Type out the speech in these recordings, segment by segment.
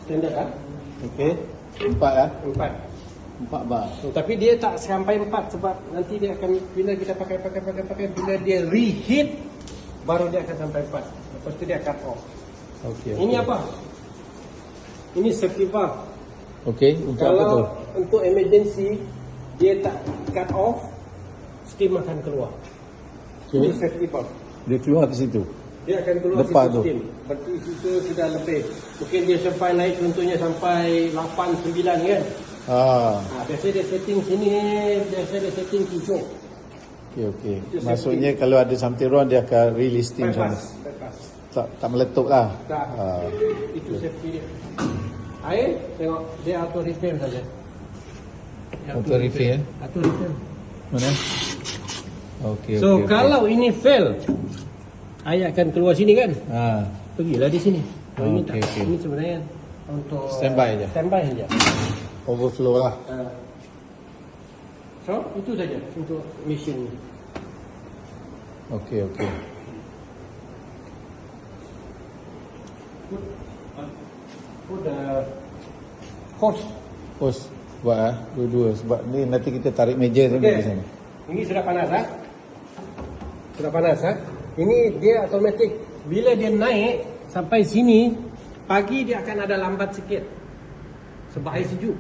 Standard lah. Okey. 4 lah. 4. 4 bar. Tapi dia tak sampai 4 sebab nanti dia akan, bila kita pakai, bila dia reheat baru dia akan sampai 4. Lepas tu dia cut off. Okey. Ini apa? Ini safety valve. Okey, untuk apa tu? Kalau untuk emergency dia tak cut off, steam akan keluar. Ini Okey. safety valve. Dia keluar ke situ. Dia akan keluar Lepas situ tu. steam. Berarti situ sudah lebih. Mungkin dia sampai naik contohnya sampai 8, 9 kan. Biasa dia setting sini, biasa dia setting 7. Okey. Itu Maksudnya kalau ada something wrong dia akan release steam sana. Bypass. Tak meletup lah. Tak. Itu safety dia. Air, tengok dia auto refill saja. Auto refill. Auto refill. Mana? Okey. So kalau ini fail, air akan keluar sini kan? Pergilah di sini. Ini tak. Okey. Ini sebenarnya untuk Standby je. Standby saja. Overflow lah. So itu saja untuk mesin ini. Okey. Put the hose. Hos buat lah. Dua-dua. Sebab ni nanti kita tarik meja tu di sana. Ini sudah panas ah. Sudah panas ah. Ini dia automatik. Bila dia naik sampai sini, pagi dia akan ada lambat sikit. Sebab air sejuk.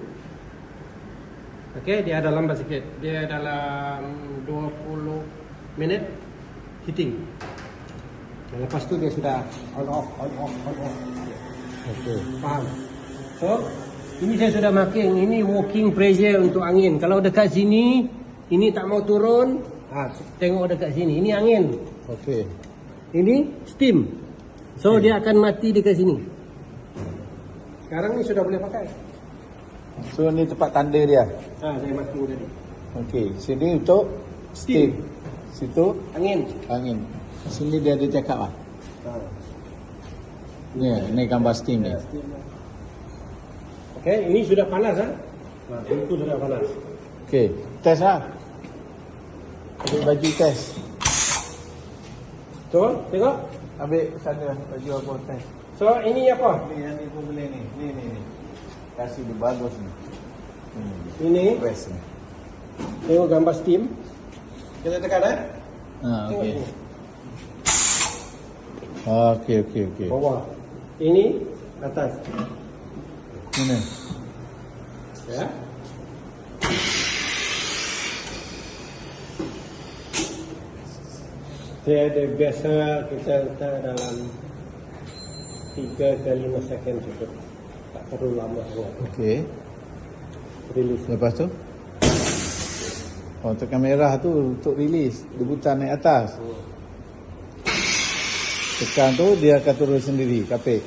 Okey, dia ada lambat sikit. Dia dalam 20 minit heating. Dan lepas tu dia sudah on off. Okey. Faham? So, ini saya sudah marking. Ini working pressure untuk angin. Kalau dekat sini, ini tak mau turun. Tengok dekat sini. Ini angin. Okey. Ini steam. So, dia akan mati dekat sini. Sekarang ni sudah boleh pakai. So ni tempat tanda dia. Saya marking tadi. Okey. Sini untuk steam. Situ Angin. angin. Sini dia ada cakap lah. Ni gambar steam ni. Okey, ini sudah panas ah. Itu sudah panas. Okey. Test lah. Ambil baju test. So, tengok. Ambil sana baju apa test. So, ini apa? Ni yang ni pun boleh ni. Ni. Kasih dia bagus ni. Ini, Press ni. tengok gambar steam. Kita tekan Tengok Okey. sini. Okey. Bawah. Ini atas. Mana? Ya. Saya ada biasa kita letak dalam 3 ke 5 second cukup. Tak perlu lama sangat. Okey. Release. Lepas tu? Oh, tekan merah tu untuk release. Dia putar naik atas. Tekan tu dia akan turun sendiri, kapek.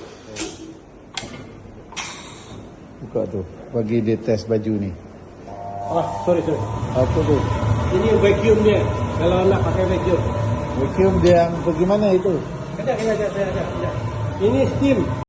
Buka tu. Bagi dia test baju ni. Sorry. Apa tu? Ini vacuum dia. Kalau nak pakai vacuum. Vacuum dia yang pergi mana itu? Kejap. Ini steam.